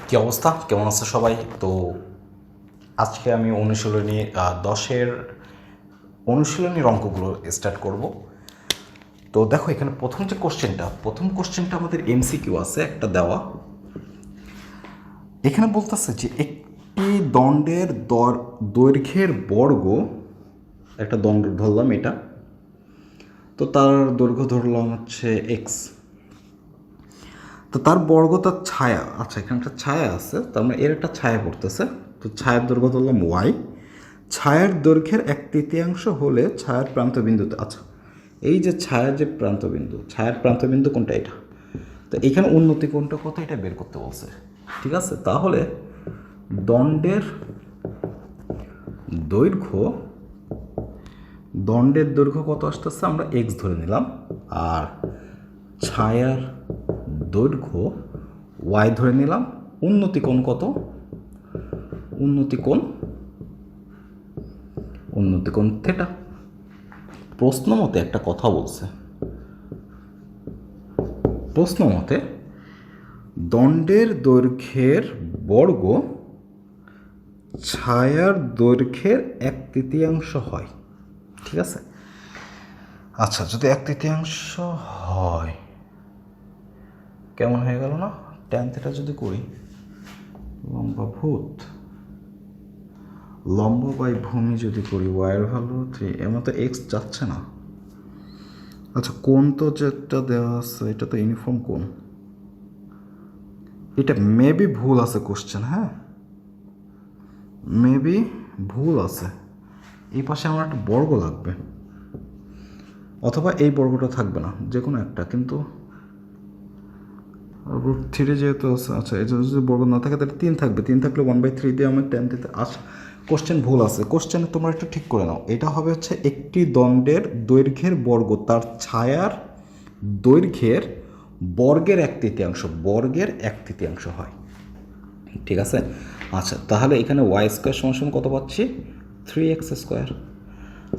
কি অবস্থা, কেমন আছে সবাই? তো আজকে আমি অনুশীলনী 10-এর অনুশীলনীর অঙ্কগুলো স্টার্ট করব। তো দেখো, এখানে প্রথম কোশ্চেনটা আমাদের এমসিকিউ আছে একটা দেওয়া। এখানে বলতেছে যে একটি দণ্ডের দৈর্ঘ্যের বর্গ, একটা দণ্ড ধরলাম এটা, তো তার দৈর্ঘ্য ধরলাম হচ্ছে এক্স, তো তার বর্গ তার ছায়া, আচ্ছা এখানে একটা ছায়া আছে, তার মানে এর একটা ছায়া পড়তেছে, তো ছায়ার দৈর্ঘ্য ধরলাম ওয়াই। ছায়ার দৈর্ঘ্যের 1/3 হলে ছায়ার প্রান্তবিন্দুতে, আচ্ছা এই যে ছায়ার প্রান্তবিন্দু কোনটা, এটা, তো এখানে উন্নতি কোণটা কত এটা বের করতে বলছে। ঠিক আছে, তাহলে দণ্ডের দৈর্ঘ্য কত আসতেছে, আমরা এক্স ধরে নিলাম, আর ছায়ার দৈর্ঘ্য ওয়াই ধরে নিলাম। উন্নতি কোণ কত? উন্নতি কোণ থেটা। প্রশ্ন মতে একটা কথা বলছে, প্রশ্ন মতে দণ্ডের দৈর্ঘ্যের বর্গ ছায়ার দৈর্ঘ্যের 1/3 হয়। ঠিক আছে, আচ্ছা যদি 1/3 হয়, কেমন হয়ে গেল না? ট্যান থেটা যদি করি, লম্ব বাই ভূমি যদি করি, ওয়াইয়ের ভ্যালু 3, এর মতো এক্স যাচ্ছে না। আচ্ছা কোণ তো যেটা দেওয়া আছে এটা তো ইউনিফর্ম কোণ, এটা মেবি ভুল আছে কোশ্চেন, হ্যাঁ মেবি ভুল আছে। এই পাশে আমার একটা বর্গ লাগবে, অথবা এই বর্গটা থাকবে না, যে কোনো একটা, কিন্তু √3 যেহেতু আছে, আচ্ছা এটা যদি বর্গ না থাকে তাহলে 3 থাকবে, 3 থাকলে 1/3 দিয়ে আমি ট্যান দিতে, আচ্ছা কোশ্চেন ভুল আছে, কোশ্চেনে তোমরা একটু ঠিক করে নাও। এটা হবে হচ্ছে একটি দণ্ডের দৈর্ঘ্যের বর্গ তার ছায়ার দৈর্ঘ্যের বর্গের 1/3 হয়। ঠিক আছে, আচ্ছা তাহলে এখানে ওয়াই স্কোয়ার সমান কত পাচ্ছি? 3x²।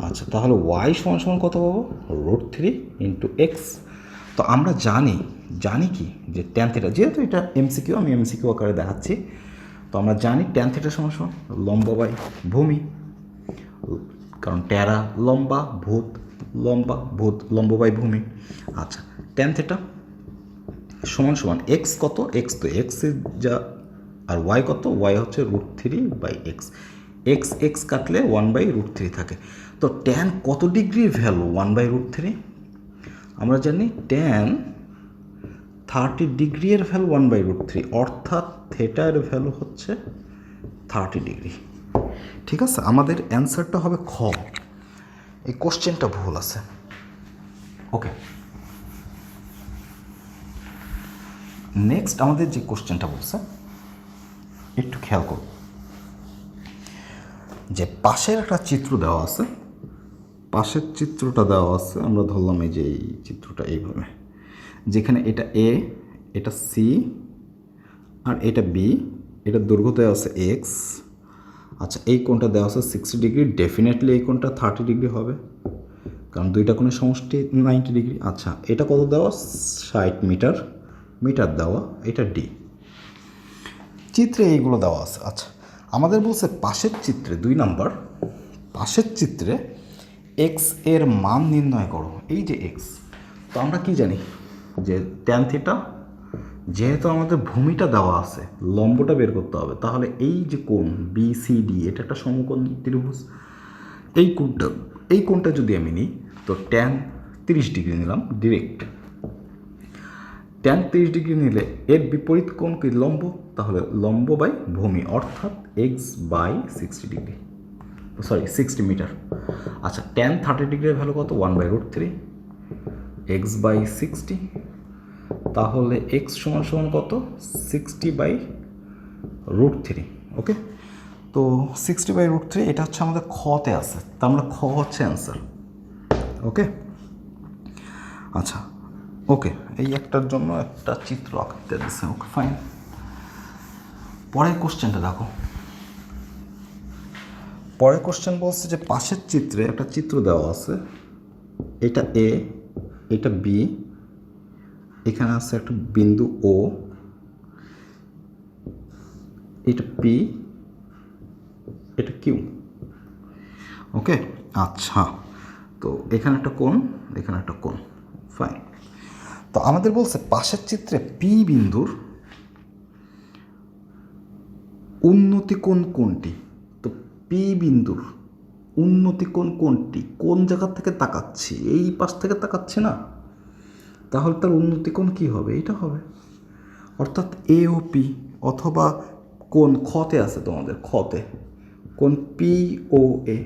আচ্ছা তাহলে ওয়াই সমান কত পাবো? √3 × x। তো আমরা জানি কি যে ট্যান থিটা, যেহেতু এটা এমসিকিউ, আমি এমসিকিউ আকারে দেখাচ্ছি, তো আমরা জানি ট্যান থিটা সমান লম্ব বাই ভূমি, কারণ ট্যারা লম্বা, লম্ব বাই ভূমি। আচ্ছা ট্যান থিটা সমান এক্স কত? এক্স তো এক্স যা, আর ওয়াই কত? ওয়াই হচ্ছে √3/x। এক্স কাটলে 1/√3 থাকে। তো ট্যান কত ডিগ্রির ভ্যালু 1/√3? আমরা জানি ট্যান 30 ডিগ্রি এর ভ্যালু 1/√3, অর্থাৎ থেটার ভ্যালু হচ্ছে 30 ডিগ্রি। ঠিক আছে, আমাদের অ্যান্সারটা হবে খ। এই কোশ্চেনটা ভুল আছে। ওকে, নেক্সট আমাদের যে কোশ্চেনটা বলছে একটু খেয়াল করব, যে পাশের একটা চিত্র দেওয়া আছে, পাশের চিত্রটা দেওয়া আছে, আমরা ধরলাম এই যে এই চিত্রটা এইভাবে, যেখানে এটা এ, এটা সি, আর এটা বি, এটার দৈর্ঘ্য দেওয়া আছে এক্স। আচ্ছা এই কোণটা দেওয়া আছে 60 ডিগ্রি, ডেফিনেটলি এই কোণটা 30 ডিগ্রি হবে, কারণ দুইটা কোণের সমষ্টি 90 ডিগ্রি। আচ্ছা এটা কত দেওয়া? 60 মিটার দেওয়া, এটা ডি। চিত্রে এইগুলো দেওয়া আছে। আচ্ছা আমাদের বলছে পাশের চিত্রে 2 নাম্বার, পাশের চিত্রে এক্স এর মান নির্ণয় করো। এই যে এক্স, তো আমরা কি জানি যে ট্যান থিটা, যেহেতু আমাদের ভূমিটা দেওয়া আছে, লম্বটা বের করতে হবে, তাহলে এই যে কোণ BCD, এটা একটা সমকোণ ত্রিভুজ, এই কোণটা যদি আমি নিই, তো ট্যান 30 ডিগ্রি নিলাম ডিরেক্ট। ট্যান 30 ডিগ্রি নিলে এর বিপরীত কোণ কি? লম্ব, তাহলে লম্ব বাই ভূমি, অর্থাৎ x/60 ডিগ্রি, 60 মিটার। আচ্ছা ট্যান 30 ডিগ্রির ভ্যালু কত? 1/√3 x/60, তাহলে x সমান কত? 60/√3। ওকে, তো 60/√3 এটা হচ্ছে আমাদের খতে আছে, তা আমরা খ হচ্ছে অ্যান্সার। ওকে, আচ্ছা ওকে, এই একটার জন্য একটা চিত্র আঁকতে দিচ্ছে। ওকে ফাইন, পরের কোশ্চেনটা দেখো। পরের কোশ্চেন বলছে যে পাশের চিত্রে একটা চিত্র দেওয়া আছে, এটা এ, এটা বি, এখানে আছে একটা বিন্দু ও, এটা পি, এটা কিউ। ওকে, আচ্ছা, তো এখানে একটা কোণ, এখানে একটা কোণ, ফাইন। তো আমাদের বলছে পাশের চিত্রে পি বিন্দুর উন্নতি কোণ কোনটি? তো পি বিন্দুর উন্নতি কোণ কোনটি? কোন জায়গা থেকে তাকাচ্ছি? এই পাশ থেকে তাকাচ্ছি না, তাহলে তার উন্নতি কোণ কী হবে? এটা হবে, অর্থাৎ এ ও পি, অথবা কোন খতে আছে তোমাদের, খতে কোন পি ও এ,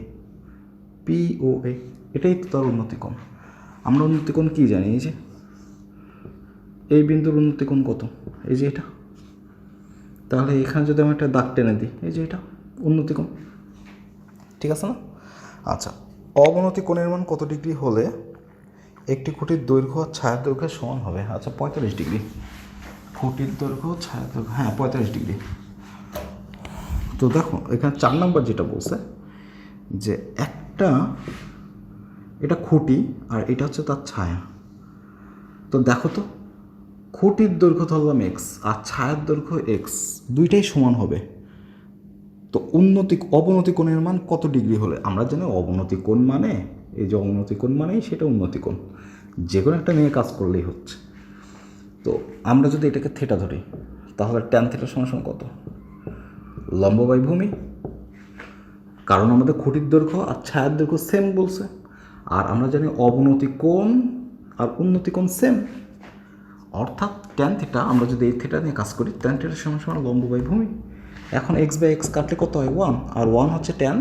পি ও এ, এটাই তো তার উন্নতি কোণ। আমরা উন্নতি কোণ কী জানি? এই যে এই বিন্দুর উন্নতি কোণ কত? এই যে এটা। তাহলে এখানে যদি আমি একটা দাগ টেনে দিই, এই যে এটা উন্নতি কোণ, ঠিক আছে না? আচ্ছা, অবনতি কোণের মান কত ডিগ্রি হলে একটি খুঁটির দৈর্ঘ্য আর ছায়ার দৈর্ঘ্যের সমান হবে? আচ্ছা, 45 ডিগ্রি। খুঁটির দৈর্ঘ্য, ছায়ার দৈর্ঘ্য, হ্যাঁ 45 ডিগ্রি। তো দেখো এখানে 4 নম্বর যেটা বলছে যে একটা, এটা খুঁটি আর এটা হচ্ছে তার ছায়া। তো দেখো তো, খুঁটির দৈর্ঘ্য ধরলাম এক্স আর ছায়ার দৈর্ঘ্য এক্স, দুইটাই সমান হবে। তো অবনতি কোণের মান কত ডিগ্রি হলে? আমরা জানি অবনতি কোণ মানে, এই যে অবনতি কোণ মানেই সেটা উন্নতি কোণ, যে কোনো একটা নিয়ে কাজ করলেই হচ্ছে। তো আমরা যদি এটাকে থিটা ধরি, তাহলে ট্যান থিটার সমান কত? লম্ব বাই ভূমি, কারণ আমাদের খুঁটির দৈর্ঘ্য আর ছায়ার দৈর্ঘ্য সেম বলছে, আর আমরা জানি অবনতি কোণ আর উন্নতি কোণ সেম, অর্থাৎ ট্যান থিটা, আমরা যদি এই থিটা নিয়ে কাজ করি, ট্যান থিটার সমান লম্ব বাই ভূমি। এখন এক্স বাই এক্স কাটলে কত হয়? 1, আর 1 হচ্ছে ট্যান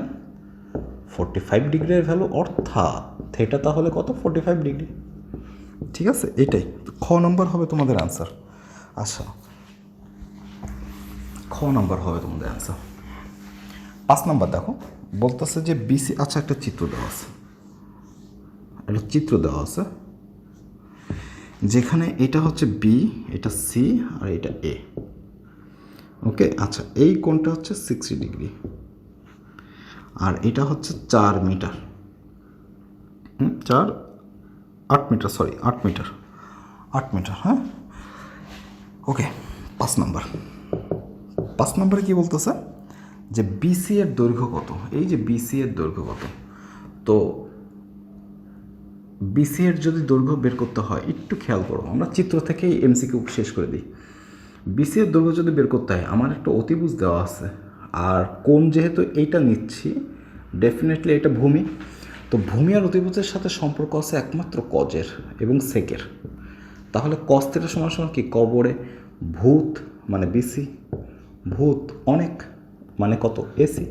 45 ডিগ্রির ভ্যালু, অর্থাৎ থিটা তাহলে কত? 45 ডিগ্রি। ঠিক আছে, এটাই খ নম্বর হবে তোমাদের অ্যান্সার। আচ্ছা, খ নম্বর হবে তোমাদের অ্যান্সার। 5 নম্বর দেখো, বলতেছে যে বিসি, আচ্ছা একটা চিত্র দেওয়া আছে, একটা চিত্র দেওয়া আছে যেখানে এটা হচ্ছে বি, এটা সি আর এটা এ। ওকে, আচ্ছা এই কোণটা হচ্ছে 60 ডিগ্রি আর এটা হচ্ছে 4 metre, 8 metre, sorry 8 metre, 8 metre, হ্যাঁ। ওকে, 5 নম্বরে কি বলতেছে যে বিসি এর দৈর্ঘ্য কত? এই যে বিসি এর দৈর্ঘ্য কত? তো বিসি এর যদি দৈর্ঘ্য বের করতে হয়, একটু খেয়াল করো, আমরা চিত্র থেকেই এমসিকিউ শেষ করে দিই। বিসি এর দৈর্ঘ্য যদি বের করতে হয়, আমার একটা অতিভুজ দেওয়া আছে, আর কোণ যেহেতু এইটা নিচ্ছি, ডেফিনেটলি এটা ভূমি। তো ভূমি আর অতিভুজের সাথে সম্পর্ক আছে একমাত্র কজের এবং সেকের। তাহলে কস থিটা সমান সমান কি? কবরে ভূত মানে বিসি, ভূত অনেক মানে কত? এসি,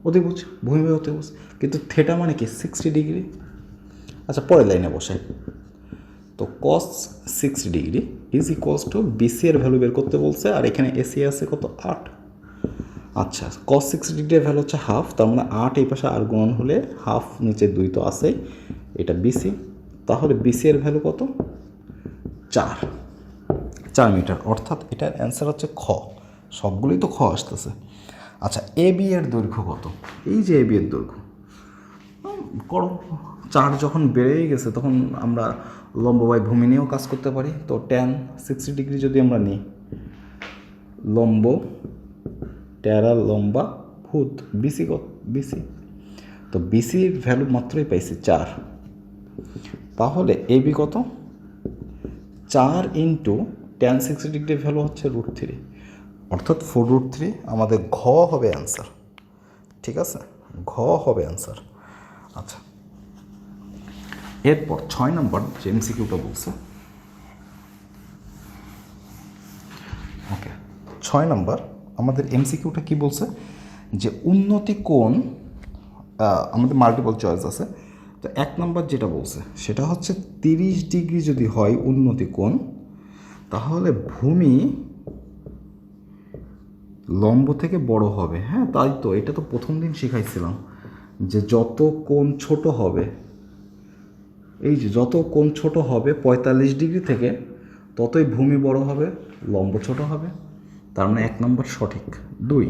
অতিভুজ, ভূমি বা অতিভুজ। কিন্তু থিটা মানে কি? 60 ডিগ্রি। আচ্ছা, পরের লাইনে বসে, তো cos 60 degree is equals to BC এর ভ্যালু বের করতে বলছে, আর এখানে এসি আছে কত? 8। আচ্ছা, কস 60 ডিগ্রির ভ্যালু হচ্ছে হাফ, তার মানে 8 এই পাশে আর গুণন হলে হাফ, নিচে 2 তো আছেই, এটা বিসি। তাহলে বিসি এর ভ্যালু কত? 4 মিটার, অর্থাৎ এটার অ্যান্সার হচ্ছে খ। সবগুলোই তো খ আসতেছে। আচ্ছা, এ বি এর দৈর্ঘ্য কত? এই যে এ বি এর দৈর্ঘ্য করো, 4 যখন বেড়েই গেছে তখন আমরা লম্ব বাই ভূমি নিয়েও কাজ করতে পারি। তো ট্যান 60 ডিগ্রি যদি আমরা নিই, লম্ব ট্যারা লম্বা ভূত, বিসি কত? বিসি, তো বিসির ভ্যালু মাত্রই পাইছি 4। তাহলে এ বি কত? 4 ইন্টু ট্যান 60 ডিগ্রির ভ্যালু হচ্ছে √3, অর্থাৎ 4√3 আমাদের ঘ হবে অ্যান্সার। ঠিক আছে, ঘ হবে অ্যান্সার। আচ্ছা, এরপর 6 নম্বর যে এমসিকিউটা বলছে, ওকে 6 নম্বর আমাদের এমসিকিউটা কি বলছে যে উন্নতি কোণ, আমাদের মাল্টিপল চয়েস আছে। তো 1 নম্বর যেটা বলছে সেটা হচ্ছে 30 ডিগ্রি যদি হয় উন্নতি কোণ, তাহলে ভূমি লম্ব থেকে বড় হবে। হ্যাঁ তাই তো, এটা তো প্রথম দিন শিখাইছিলাম যে যত কোণ ছোট হবে, এই যে যত কোণ ছোট হবে 45 ডিগ্রি থেকে, ততই ভূমি বড় হবে, লম্ব ছোট হবে। তার মানে 1 নম্বর সঠিক। 2,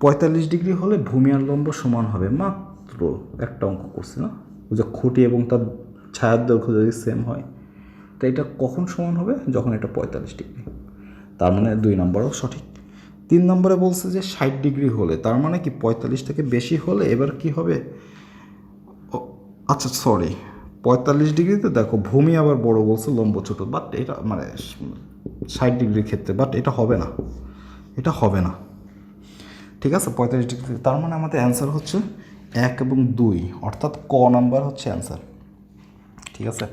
45 ডিগ্রি হলে ভূমি আর লম্ব সমান হবে, মাত্র একটা অঙ্ক করছি না, ওই যে খুঁটি এবং তার ছায়ার দৈর্ঘ্য যদি সেম হয়, তো এটা কখন সমান হবে? যখন এটা 45 ডিগ্রি। তার মানে 2 নম্বরও সঠিক। 3 নম্বরে বলছে যে 60 ডিগ্রি হলে, তার মানে কি 45 থেকে বেশি হলে এবার কি হবে? আচ্ছা সরি, 45 ডিগ্রিতে দেখো ভূমি আবার বড় বলছে, লম্ব ছোট, বাট এটা মানে 60 ডিগ্রির ক্ষেত্রে, বাট এটা হবে না, এটা হবে না। ঠিক আছে, 45 ডিগ্রি, তার মানে আমাদের অ্যান্সার হচ্ছে 1 এবং 2, অর্থাৎ ক নাম্বার হচ্ছে অ্যান্সার। ঠিক আছে,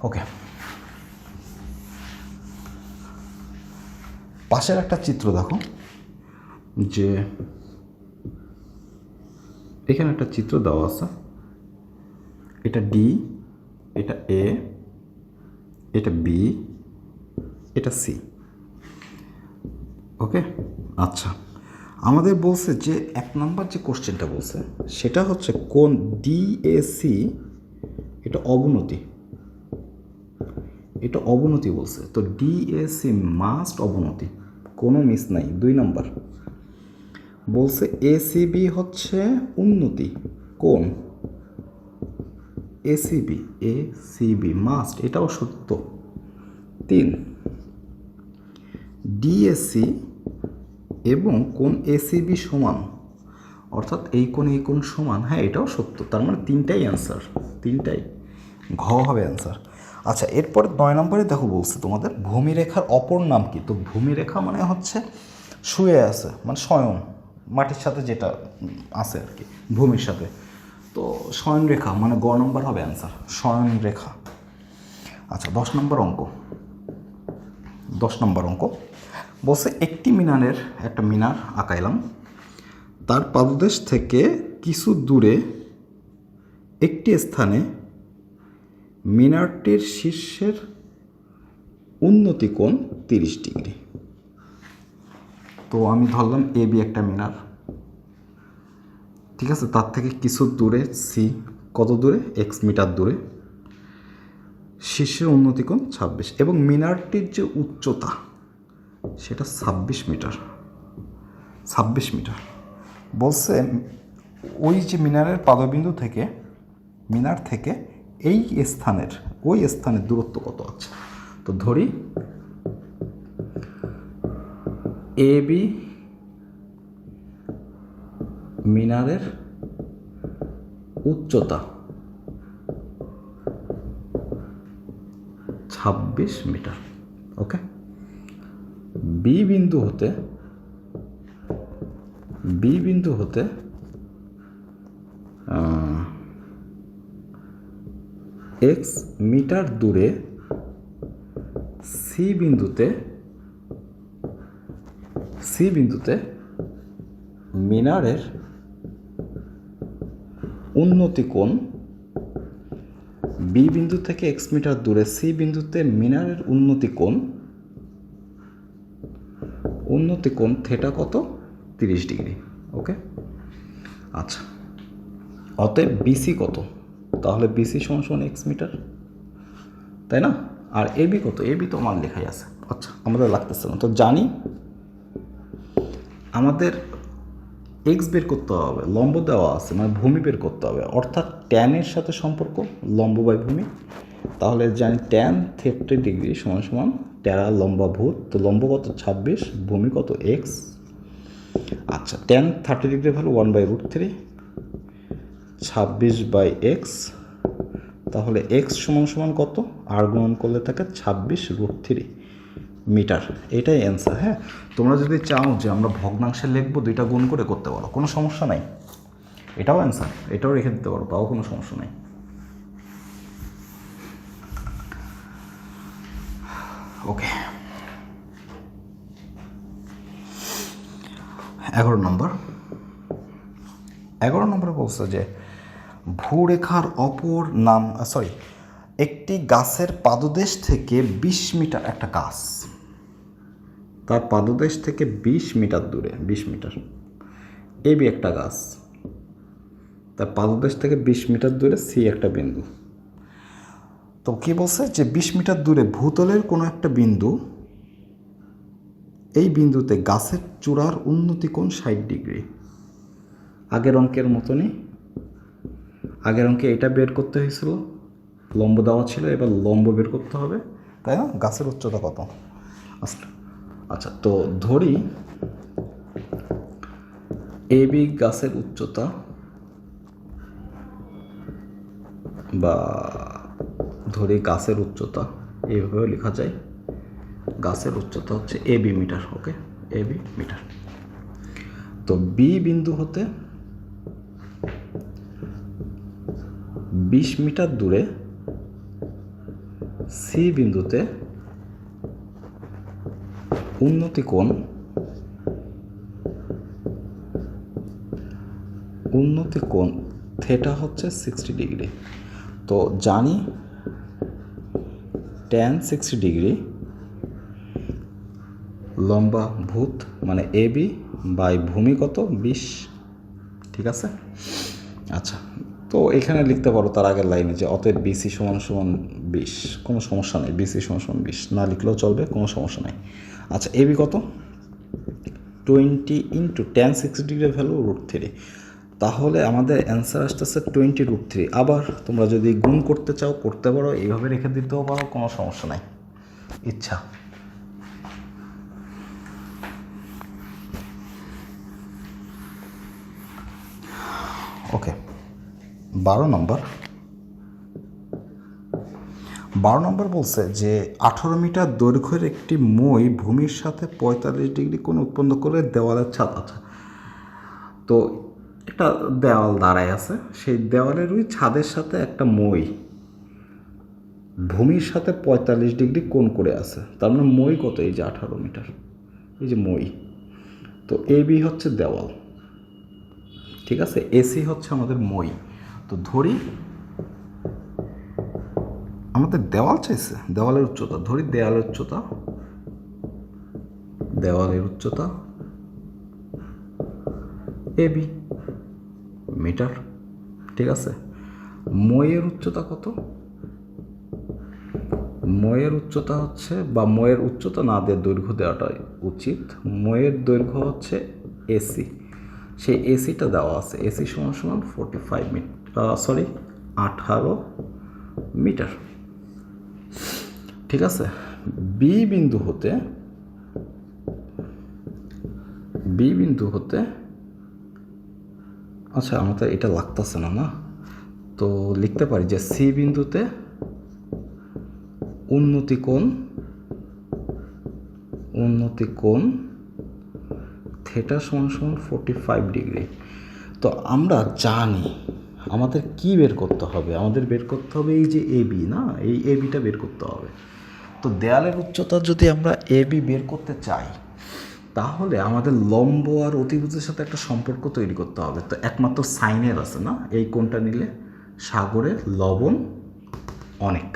ওকে। পাশের একটা চিত্র দেখো, যে এখানে একটা চিত্র দেওয়া আছে, এটা ডি, এটা এ, এটা বি, এটা সি। ওকে, আচ্ছা আমাদের বলছে যে 1 নাম্বার যে কোশ্চেনটা বলছে সেটা হচ্ছে কোন ডিএসি এটা অবনতি, এটা অবনতি বলছে, তো ডিএসি মাস্ট অবনতি, কোনো মিস নাই। 2 নাম্বার বলছে এসিবি হচ্ছে উন্নতি, কোন এসিবি, এসিবি মাস্ট, এটাও সত্য। 3 ডিএসি এবং কোন এসিবি সমান, অর্থাৎ এই কোণ সমান, হ্যাঁ এটাও সত্য, তার মানে 3টাই অ্যান্সার, 3টাই ঘ হবে অ্যান্সার। আচ্ছা এরপরে 9 নম্বরে দেখো বলছে তোমাদের ভূমিরেখার অপর নাম কি, তো ভূমিরেখা মানে হচ্ছে শুয়ে আছে, মানে শয়ন, মাটির সাথে যেটা আছে আর কি, ভূমির সাথে, তো শয়ন রেখা মানে গ নম্বর হবে অ্যান্সার, শয়ন রেখা। আচ্ছা 10 নম্বর অঙ্ক, 10 নম্বর অঙ্ক বলছে একটি মিনারের, একটা মিনার আঁকাইলাম, তার পাদদেশ থেকে কিছু দূরে একটি স্থানে মিনারটির শীর্ষের উন্নতি কোণ 30 ডিগ্রি। তো আমি ধরলাম এ বি একটা মিনার, ঠিক আছে, তার থেকে কিছু দূরে সি, কত দূরে, এক্স মিটার দূরে, শীর্ষের উন্নতি কোণ 26, এবং মিনারটির যে উচ্চতা সেটা 26 মিটার, 26 মিটার। বলছে ওই যে মিনারের পাদবিন্দু থেকে, মিনার থেকে এই স্থানের, ওই স্থানের দূরত্ব কত আছে, তো ধরি এ বি মিনারের উচ্চতা 26 মিটার। ওকে, বি বিন্দু হতে এক্স মিটার দূরে সি বিন্দুতে মিনারের উন্নতি কোণ, বি বিন্দু থেকে এক্স মিটার দূরে সি বিন্দুতে মিনারের উন্নতি কোণ থেটা কত, 30 ডিগ্রি। ওকে, আচ্ছা অতএব বিসি কত, তাহলে বিসি সমান এক্স মিটার, তাই না? আর এবি কত, এবি তো আমার লেখাই আছে, আচ্ছা আমাদের লাগতেছে না, তো জানি আমাদের এক্স বের করতে হবে, লম্ব দেওয়া আছে মানে ভূমি বের করতে হবে, অর্থাৎ ট্যানের সাথে সম্পর্ক লম্ব বাই ভূমি, তাহলে জানি ট্যান 30 ডিগ্রি সমান ট্যারা লম্বা ভূত, তো লম্ব কত 26, ভূমি কত এক্স। আচ্ছা ট্যান 30 ডিগ্রি ভ্যালু 1/√3, 26/x, তাহলে এক্স সমান কত, আর গুণন করলে থাকে 26√3 মিটার, এটাই অ্যান্সার। হ্যাঁ, তোমরা যদি চাও যে আমরা ভগ্নাংশে লিখবো 2টা গুণ করে করতে পারো, কোনো সমস্যা নাই, এটাও অ্যান্সার, এটাও রেখে দিতে পারো, তাও কোনো সমস্যা নাই। ওকে, 11 নম্বরে বলছে যে ভূরেখার অপর নাম, একটি গাছের পাদদেশ থেকে 20 মিটার, একটা গাছ তার পাদদেশ থেকে 20 মিটার দূরে, 20 মিটার, এবি একটা গাছ, তার পাদদেশ থেকে 20 মিটার দূরে সি একটা বিন্দু। তো কি বলছে যে 20 মিটার দূরে ভূতলের কোনো একটা বিন্দু, এই বিন্দুতে গাছের চূড়ার উন্নতি কোণ 60 ডিগ্রি। আগের অঙ্কের মতনই, আগের অঙ্কে এটা বের করতে হয়েছিল, লম্ব দেওয়া ছিল, এবার লম্ব বের করতে হবে, তাই না? গাছের উচ্চতা কত, আচ্ছা আচ্ছা, তো ধরি এ বি গাছের উচ্চতা, বা ধরি গাছের উচ্চতা এইভাবেও লেখা যায়, গাছের উচ্চতা হচ্ছে A B metre. Okay, A B metre. তো বি বিন্দু হতে 20 মিটার দূরে সি বিন্দুতে উন্নতি কোণ থেটা হচ্ছে 60 ডিগ্রি। তো জানি tan 60 ডিগ্রি লম্বা ভূত মানে এ বি বাই ভূমি কত 20। ঠিক আছে। আচ্ছা, তো এখানে লিখতে পারো তার আগের লাইনে যে অতএব বিসি সমান সমান 20, কোনো সমস্যা নেই, বিসি সমান সমান 20 না লিখলেও চলবে, কোনো সমস্যা নেই। আচ্ছা, এবি কত 20 ইন্টু tan 60 ডিগ্রি ভ্যালু √3, তাহলে আমাদের অ্যান্সার আসতেছে 20√3। আবার তোমরা যদি গুণ করতে চাও করতে পারো, এইভাবে রেখে দিতেও পারো, কোনো সমস্যা নাই, ইচ্ছা। ওকে, 12 নম্বর বলছে যে 18 মিটার দৈর্ঘ্যের একটি মই ভূমির সাথে 45 ডিগ্রি কোণ উৎপন্ন করে দেওয়ালের ছাদ। আচ্ছা, তো একটা দেওয়াল দাঁড়ায় আছে, সেই দেওয়ালের ওই ছাদের সাথে একটা মই ভূমির সাথে 45 ডিগ্রি কোণ করে আছে। তার মানে মই কত, এই যে 18 মিটার, এই যে মই। তো এ বি হচ্ছে দেওয়াল, ঠিক আছে, এসি হচ্ছে আমাদের মই। তো ধরি আমাদের দেওয়াল চাইছে, দেওয়ালের উচ্চতা, ধরি দেওয়ালের উচ্চতা এ বি মিটার। ঠিক আছে, মইয়ের উচ্চতা কত, মইয়ের উচ্চতা হচ্ছে, বা মইয়ের উচ্চতা না দিয়ে দৈর্ঘ্য দেওয়াটা উচিত। মইয়ের দৈর্ঘ্য হচ্ছে এসি, সেই এসিটা দেওয়া আছে, এসি সমান সমান 18 মিটার। ঠিক আছে, বি বিন্দু হতে আচ্ছা, আমাদের এটা লাগতেছে না, তো লিখতে পারি যে সি বিন্দুতে উন্নতি কোণ থেটা সমান সমান 45 ডিগ্রি। তো আমরা জানি আমাদের কি বের করতে হবে, আমাদের বের করতে হবে এই যে এ বি, না, এই এ বিটা বের করতে হবে। তো দেয়ালের উচ্চতা যদি আমরা এ বি বের করতে চাই, তাহলে আমাদের লম্ব আর অতিভুজের সাথে একটা সম্পর্ক তৈরি করতে হবে। তো একমাত্র সাইনের আছে, না, এই কোণটা নিলে সাগরের লবণ অনেক,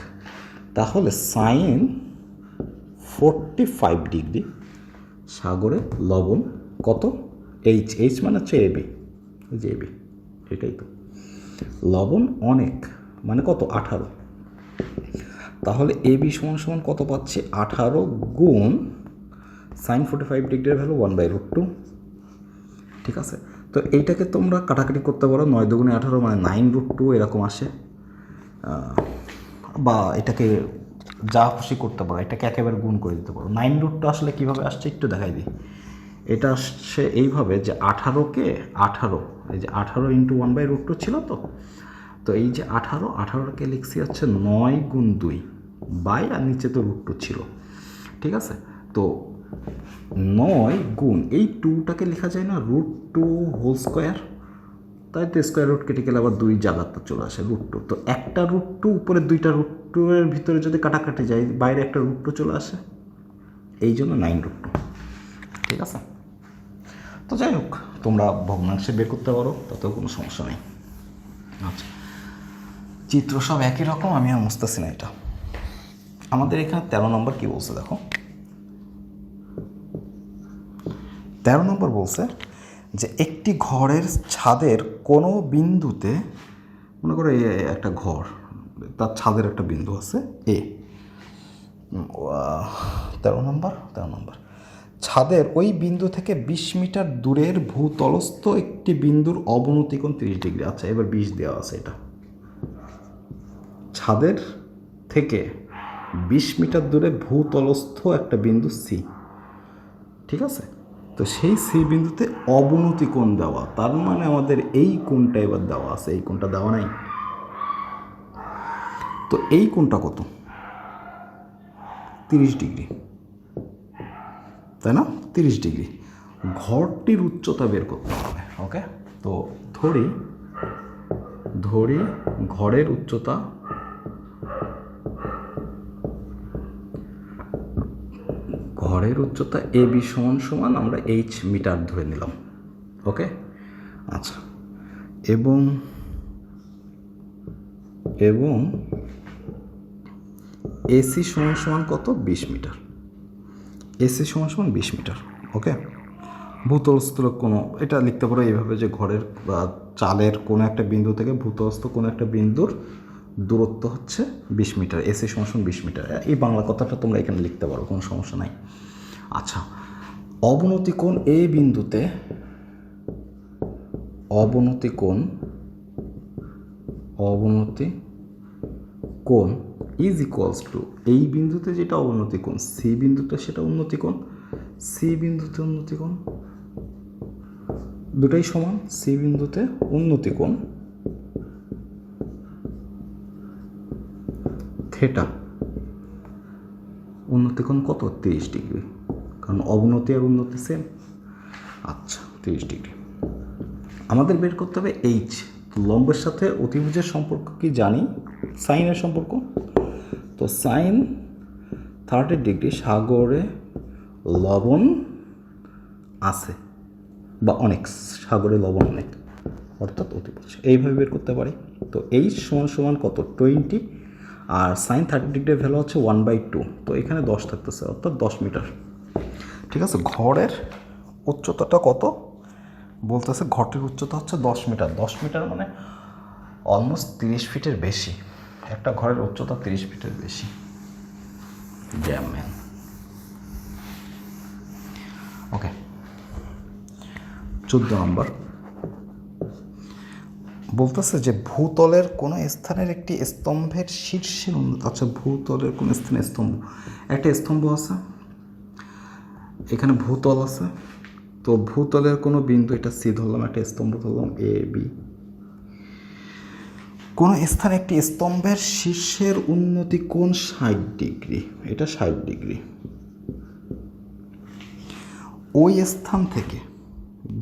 তাহলে সাইন 45 ডিগ্রি সাগরের লবণ কত, এইচ মানে হচ্ছে এবি, এই যে এবি, এটাই তো লবণ অনেক মানে কত 18। তাহলে এবি সমান সমান কত পাচ্ছি, 18 গুণ সাইন 45 ডিগ্রির ভ্যালু 1/√2। ঠিক আছে, তো এইটাকে তোমরা কাটাকাটি করতে পারো, 9 দুগুণে 18 মানে 9√2 এরকম আসে, বা এটাকে যা খুশি করতে পারো, এটাকে একেবারে গুণ করে দিতে পারো। 9√2 আসলে কীভাবে আসছে একটু দেখাই দিই। এটা আসছে এইভাবে যে 18কে 18, এই যে 18 ইন্টু 1/√2 ছিল, তো এই যে 18কে লিখছি হচ্ছে 9 গুণ 2 বাই, আর নিচে তো √2 ছিল। ঠিক আছে, তো 9 গুণ এই 2টাকে লেখা যায় না √2 হোল স্কোয়ার, তাই তো স্কোয়ার রুট কেটে গেলে আবার 2 জায়গাটা চলে আসে √2। তো একটা √2 উপরে 2টা √2 এর ভিতরে যদি কাটাকাটি যায়, বাইরে একটা √2 চলে আসে, এই জন্য 9√2। ঠিক আছে, তো যাই হোক, তোমরা ভগ্নাংশে বের করতে পারো, তাতেও কোনো সমস্যা নেই। আচ্ছা, চিত্র সব একই রকম, আমি আর বুঝতেছি না এটা। আমাদের এখানে 13 নম্বর কি বলছে দেখো, 13 নম্বর বলছে যে একটি ঘরের ছাদের কোনো বিন্দুতে, মনে করো একটা ঘর, তার ছাদের একটা বিন্দু আছে এ। 13 নম্বর, ছাদের ওই বিন্দু থেকে 20 মিটার দূরের ভূতলস্থ একটি বিন্দুর অবনতি কোণ 30 ডিগ্রি। আচ্ছা, এবার 20 দেওয়া আছে, এটা ছাদের থেকে 20 মিটার দূরে ভূতলস্থ একটা বিন্দু সি, ঠিক আছে। তো সেই সি বিন্দুতে অবনতি কোণ দেওয়া, তার মানে আমাদের এই কোণটা এবার দেওয়া আছে, এই কোণটা দেওয়া নাই। তো এই কোণটা কত? 30 ডিগ্রি, তাই না? 30 ডিগ্রি। ঘরটির উচ্চতা বের করতে হবে। ওকে, তো ধরি ঘরের উচ্চতা এ বি সমান আমরা এইচ মিটার ধরে নিলাম। ওকে, আচ্ছা, এবং এসি সমান কত? 20 মিটার। এসি সমান 20 মিটার। ওকে, ভূতলস্থ কোনো, এটা লিখতে পারো এইভাবে যে ঘরের বা চালের কোনো একটা বিন্দু থেকে ভূতলস্থ কোনো একটা বিন্দুর দূরত্ব হচ্ছে 20 মিটার, এসি সমান 20 মিটার। এই বাংলা কথাটা তোমরা এখানে লিখতে পারো, কোনো সমস্যা নাই। আচ্ছা, অবনতি কোণ এ বিন্দুতে, অবনতি কোণ ইজ ইকুয়ালস টু, এই বিন্দুতে যেটা অবনতি কোণ, সি বিন্দুতে সেটা উন্নতি কোণ, সি বিন্দুতে উন্নতি কোণ দুটাই সমান। সি বিন্দুতে উন্নতি কোণ থিটা, উন্নতি কোণ কত? 30 ডিগ্রি, কারণ অবনতি আর উন্নতি সেম। আচ্ছা, 30 ডিগ্রি। আমাদের বের করতে হবে এইচ। লম্বের সাথে অতিভুজের সম্পর্ক কি জানি? সাইনের সম্পর্ক। তো সাইন 30 ডিগ্রি, সাগরে লবণ আছে বা অনেক, সাগরে লবণ অনেক, অর্থাৎ অতিভুজ। এইভাবে বের করতে পারি। তো এইচ সমান কত? 20, আর সাইন 30 ডিগ্রির ভ্যালু হচ্ছে 1/2। তো এখানে 10 থাকতেছে, অর্থাৎ 10 মিটার। ঠিক আছে, ঘরের উচ্চতাটা কত বলতেছে? ঘরটির উচ্চতা হচ্ছে 10 মিটার। 10 মিটার মানে অলমোস্ট 30 ফিটের বেশি। একটা ঘরের উচ্চতা 30 ফিটের বেশি। Dam man. ওকে, 14 নম্বর বলতেছে যে ভূতলের কোনো স্থানের একটি স্তম্ভের শীর্ষের উন্নতি। আচ্ছা, ভূতলের কোনো স্থানে স্তম্ভ, একটা স্তম্ভ আছে, এখানে ভূতল আছে। তো ভূতলের কোনো বিন্দু, এটা সি ধরলাম, একটা স্তম্ভ ধরলাম এ বি। কোনো স্থানে একটি স্তম্ভের শীর্ষের উন্নতি কোণ 60 ডিগ্রি, এটা 60 ডিগ্রি। ওই স্থান থেকে,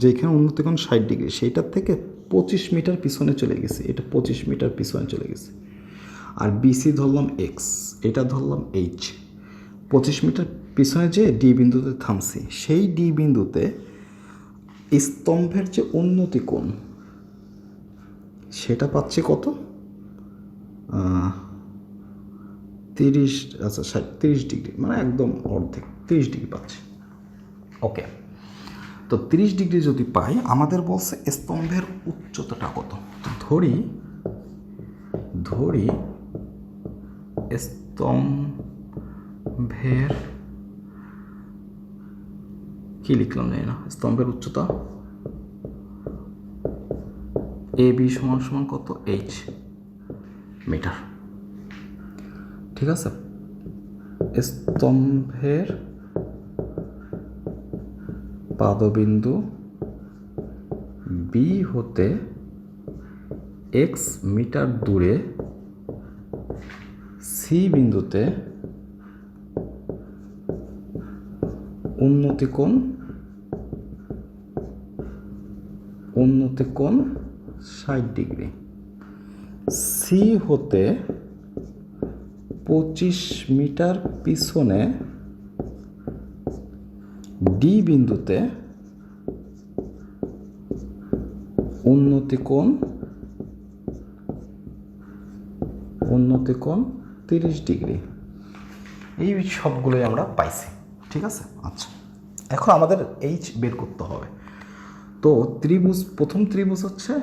যেখানে উন্নতি কোণ 60 ডিগ্রি, সেইটার থেকে 25 মিটার পিছনে চলে গেছে, এটা 25 মিটার পিছনে চলে গেছে। আর বিসি ধরলাম এক্স, এটা ধরলাম এইচ। 25 মিটার পিছনে যে ডি বিন্দুতে থামছি, সেই ডি বিন্দুতে স্তম্ভের যে উন্নতি কোণ সেটা পাচ্ছি কত? 30, আচ্ছা 30 ডিগ্রি, মানে একদম অর্ধেক, 30 ডিগ্রি পাচ্ছি। ওকে, তো 30 ডিগ্রি যদি পাই, আমাদের বলছে স্তম্ভের উচ্চতাটা কত। তো ধরি স্তম্ভের, কি লিখলাম জানি না, স্তম্ভের উচ্চতা এ বি সমান কত? H metre. ঠিক আছে, স্তম্ভের পাদবিন্দু বি হতে এক্স মিটার দূরে সি বিন্দুতে উন্নতি কোণ 60 ডিগ্রি। সি হতে 25 মিটার পিছনে ডি বিন্দুতে উন্নতি কোণ 30 ডিগ্রি। এই সবগুলোই আমরা পাইছি। ঠিক আছে, আচ্ছা, এখন আমাদের এইচ বের করতে হবে। তো ত্রিভুজ, প্রথম ত্রিভুজ হচ্ছে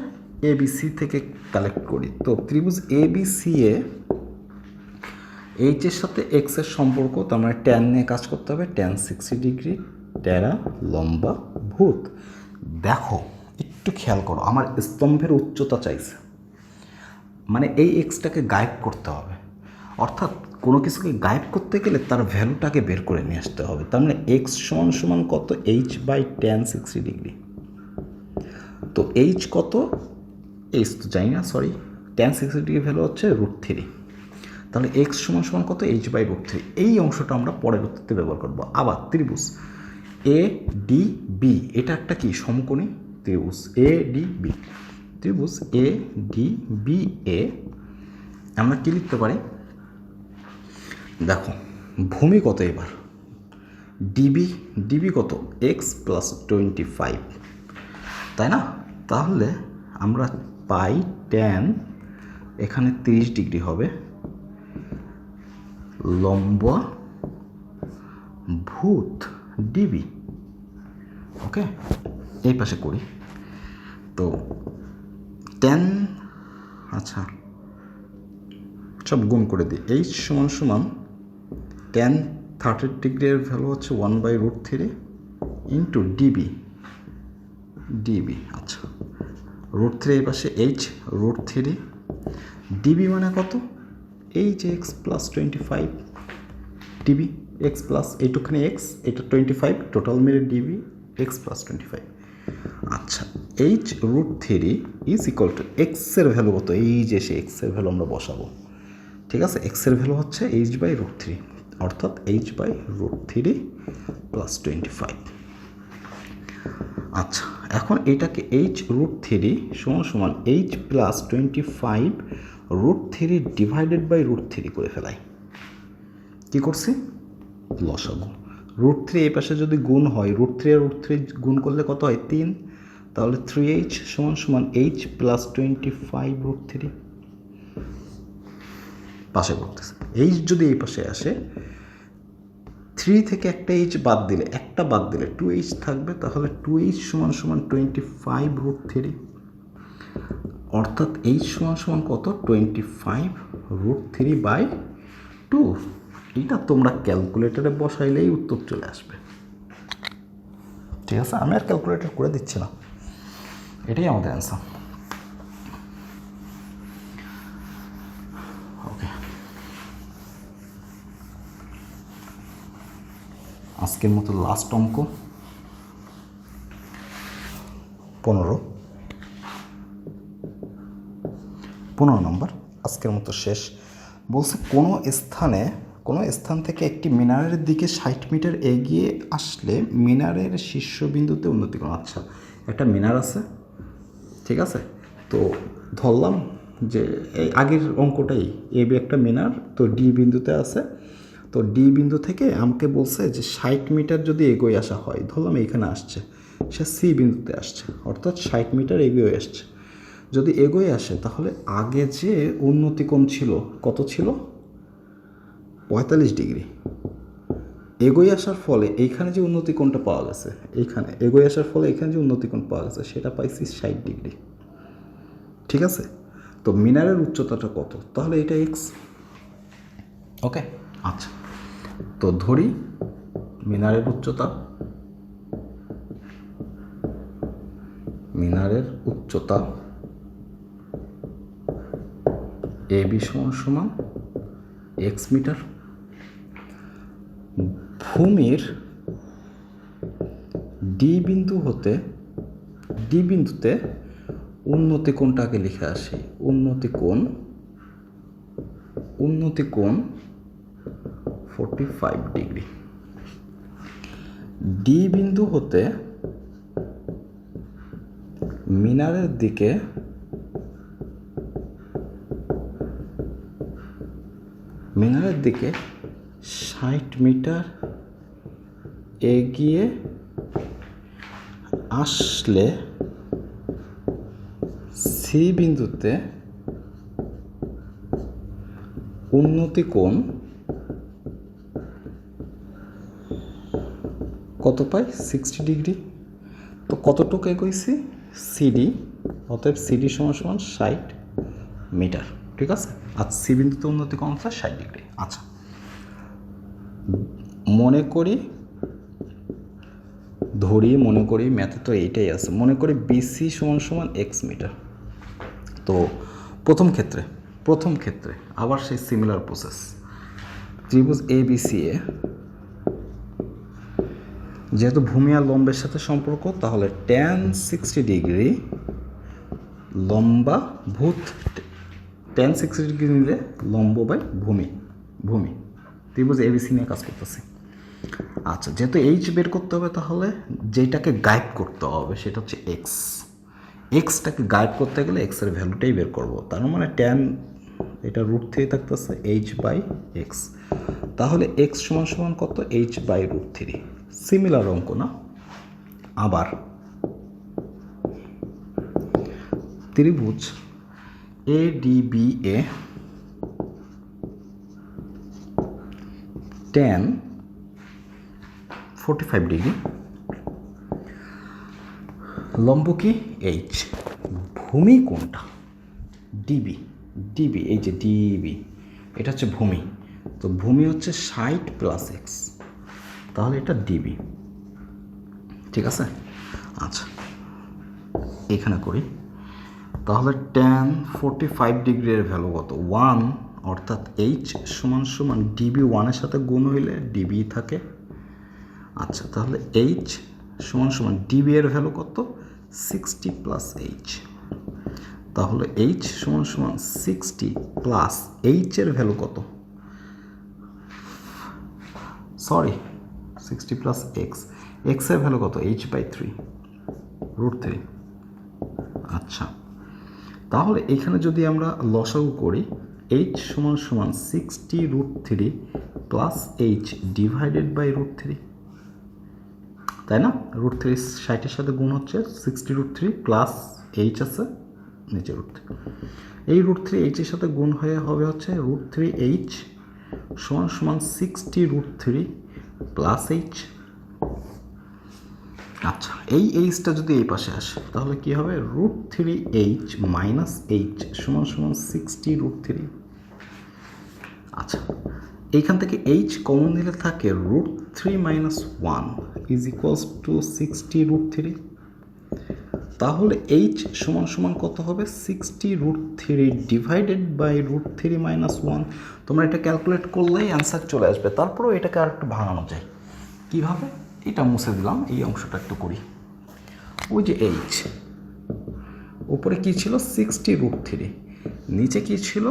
এবিসি থেকে কালেক্ট করি। তো ত্রিভুজ এবিসি এ এইচের সাথে এক্সের সম্পর্ক, তার মানে ট্যান নিয়ে কাজ করতে হবে। ট্যান 60 ডিগ্রি, ট্যারা লম্বা ভূত। দেখো, একটু খেয়াল করো, আমার স্তম্ভের উচ্চতা চাইছে, মানে এই এক্সটাকে গায়েব করতে হবে। অর্থাৎ কোনো কিছুকে গায়েব করতে গেলে তার ভ্যালুটাকে বের করে নিয়ে আসতে হবে। তার মানে এক্স সমান সমান কত, h/tan60 তো এইচ কত, এইচ তো জানি না, সরি, tan60 ভ্যালু হচ্ছে √3। তাহলে এক্স সমান সমান কত, h/√3। এই অংশটা আমরা পরবর্তীতে ব্যবহার করব। আবার ত্রিভুজ ADB, এটা একটা কি সমকোণী ত্রিভুজ ADB, ত্রিভুজ ADBA আমরা কি লিখতে পারি, দেখো ভূমি কত এবার, ডিবি কত, x+25, তাই না? তাহলে আমরা পাই ট্যান, এখানে 30 ডিগ্রি হবে, লম্ব ভূত ডিবি। ওকে, এই পাশে করি তো ট্যান, আচ্ছা সব গুণ করে দিই, এইচ সমান সমান ট্যান 30 ডিগ্রির ভ্যালু হচ্ছে 1/√3 ইন্টু ডিবি। আচ্ছা √3 এই পাশে h√3 ডিবি মানে কত, এই যে x+25 ডিবি, এক্স প্লাস এইটুখানি এক্স, এটা 25, টোটাল মেরে ডিবি x+25। আচ্ছা h√3 ইজ ইকুয়াল টু এক্সের ভ্যালু কত, এই যে সে এক্সের ভ্যালু আমরা বসাবো, ঠিক আছে? এক্সের ভ্যালু হচ্ছে h/√3, অর্থাৎ h/√3 +25। আচ্ছা এখন এটাকে h√3 সমান সমান h+25 √3 ডিভাইডেড/√3 করে ফেলাই। কি করছি, লসাগু। √3 এই পাশে যদি গুণ হয়, √3 আর √3 গুণ করলে কত হয়, 3, তাহলে 3h সমান সমান h+25 √3 পাশে করতেছে। h যদি এই পাশে আসে, 3 থেকে একটা h বাদ দিলে, একটা বাদ দিলে 2h থাকবে, তাহলে 2h সমান সমান 25 √3, অর্থাৎ h সমান সমান কত, 25 √3/2। এটা তোমরা ক্যালকুলেটরে বসাইলেই উত্তর চলে আসবে, ঠিক আছে? আমি আর ক্যালকুলেটর করে দিচ্ছি না, এটাই আমাদের অ্যান্সার। ওকে, আজকের মতো লাস্ট অঙ্ক 15 নম্বর, আজকের মতো শেষ। বলছে কোনো স্থান থেকে একটি মিনারের দিকে 60 মিটার এগিয়ে আসলে মিনারের শীর্ষবিন্দুতে উন্নতি করুন। আচ্ছা একটা মিনার আছে, ঠিক আছে? তো ধরলাম যে এই আগের অঙ্কটাই, এবি একটা মিনার, তো ডি বিন্দুতে আছে, তো ডি বিন্দু থেকে আমাকে বলছে যে 60 মিটার যদি এগিয়ে আসা হয়, ধরলাম এইখানে আসছে, সে সি বিন্দুতে আসছে, অর্থাৎ 60 মিটার এগিয়ে আসছে। যদি এগিয়ে আসে তাহলে আগে যে উন্নতি কোণ ছিল, কত ছিল, 45 ডিগ্রি। এগিয়ে আসার ফলে এইখানে যে উন্নতি কোণটা পাওয়া গেছে, এইখানে এগিয়ে আসার ফলে এখানে যে উন্নতি কোণ পাওয়া গেছে সেটা পাইছি 60 ডিগ্রি, ঠিক আছে? তো মিনারের উচ্চতাটা কত, তাহলে এটা এক্স। ওকে, আচ্ছা তো ধরি মিনারের উচ্চতা এবি সমান এক্স মিটার। ভূমির ডি বিন্দুতে উন্নতি কোণটাকে লিখে আসি, উন্নতি কোণ 45 ডিগ্রি। ডি বিন্দু হতে মিনারের দিকে মিনারের দিকে 60 মিটার এগিয়ে আসলে সি বিন্দুতে উন্নতি কোণ কত পাই, 60 ডিগ্রি। তো কতটুকু এগোইছি, সিডি, অতএব সিডি সমান 60 মিটার, ঠিক আছে? আর সি বিন্দুতে উন্নতি কোণ হচ্ছে 60 ডিগ্রি। আচ্ছা মনে করি ম্যাথে তো এইটাই আছে, মনে করি বিসি সমান এক্স মিটার। তো প্রথম ক্ষেত্রে আবার সেই সিমিলার প্রসেস, ত্রিভুজ ABCA যেহেতু ভূমি আর লম্বের সাথে সম্পর্ক, তাহলে tan 60 ডিগ্রি লম্বা ভূত, tan 60 ডিগ্রি নিলে লম্ব বাই ভূমি ত্রিভুজ ABC নিয়ে কাজ করতেছি। আচ্ছা, যেহেতু H বের করতে হবে, তাহলে যেটাকে গায়েব করতে হবে সেটা হচ্ছে এক্সটাকে গায়েব করতে গেলে এক্স এর ভ্যালুটাই বের করব। তার মানে tan এটা √3 থাকতেছে H/x, তাহলে x সমান সমান কত, H/√3। সিমিলার অঙ্ক না? আবার ত্রিভুজ ADBA tan 45 ডিগ্রি, লম্ব কি H, ভূমি কোনটা, ডিবি, এই যে ডিবি, এটা হচ্ছে ভূমি। তো ভূমি হচ্ছে 60 + x, তাহলে এটা ডিবি। ঠিক আছে? আচ্ছা, এখানে করি। তাহলে tan 45 ডিগ্রির ভ্যালু কত, 1, অর্থাৎ H সমান সমান ডিবি 1-এর সাথে গুণ হইলে ডিবি থাকে। আচ্ছা, তাহলে H সমান সমান ডিবি এর ভ্যালু কত, 60 + H, তাহলে H সমান সমান 60 + H এর ভ্যালু কত, 60 + x এর ভ্যালু কত, H/3 √3। আচ্ছা, তাহলে এখানে যদি আমরা লসাগু করি, H সমান সমান 60 √3 + H /√3, তাই না? √3 60-এর সাথে গুণ হচ্ছে 60 √3 + H আছে নিচে √3, এই √3 H এর সাথে গুণ হয়ে হবে হচ্ছে √3H সমান সমান 60 √3 + H। আচ্ছা, এই Hটা যদি এই পাশে আসে, তাহলে কি হবে, √3H - H সমান সমান 60 √3। আচ্ছা, এইখান থেকে H কমন নিলে থাকে √3 - 1 = 60 √3, তাহলে H সমান সমান কত হবে, 60 √3 /√3 - 1। তোমরা এটা ক্যালকুলেট করলেই অ্যান্সার চলে আসবে। তারপরেও এটাকে আর একটু ভাঙানো যায়। কীভাবে? এটা মুছে দিলাম, এই অংশটা একটু করি। ওই যে H উপরে কী ছিল, 60 √3, নিচে কী ছিল,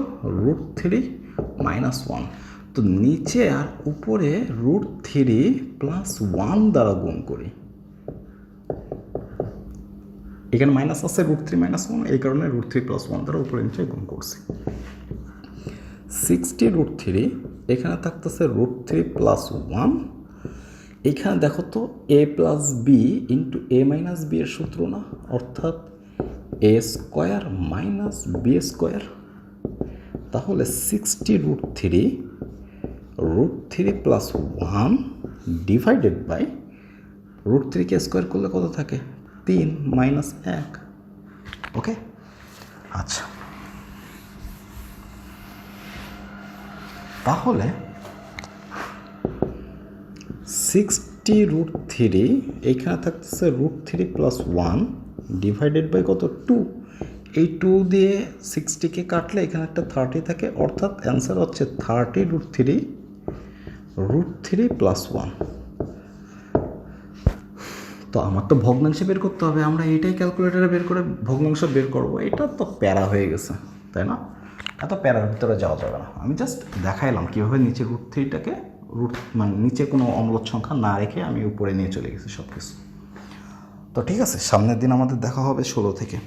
√3 - 1। তো নিচে আর উপরে √3 + 1 দ্বারা গুণ করি। এখানে মাইনাস আছে, √3 - 1, এই কারণে √3 + 1 দ্বারা উপরে নিচে গুণ করছি। 60 √3, এখানে থাকতেছে √3 + 1। এখানে দেখো তো a + b × a - b এর সূত্র না, অর্থাৎ a² - b²। তাহলে 60 √3 √3 + 1 ডিভাইডেড বাই √3 স্কোয়ার করলে কত থাকে, 3 - 1। ওকে, আচ্ছা, তাহলে 60 √3, এইখানে থাকতেছে √3 + 1 ডিভাইডেড বাই কত, 2। এই 2 দিয়ে 60কে কাটলে এখানে একটা 30 থাকে, অর্থাৎ অ্যান্সার হচ্ছে 30 √3 + 1। তো আমার তো ভগ্নাংশে বের করতে হবে, আমরা এইটাই ক্যালকুলেটারে বের করে ভগ্নাংশ বের করব। এটা তো প্যারা হয়ে গেছে, তাই না? এত প্যারার ভিতরে যাওয়া যাবে না। আমি জাস্ট দেখাইলাম কীভাবে নিচে √3টাকে মানে নিচে কোনো অম্লক সংখ্যা না রেখে আমি উপরে নিয়ে চলে গেছি সব কিছু। তো ঠিক আছে, সামনের দিন আমাদের দেখা হবে 16 থেকে।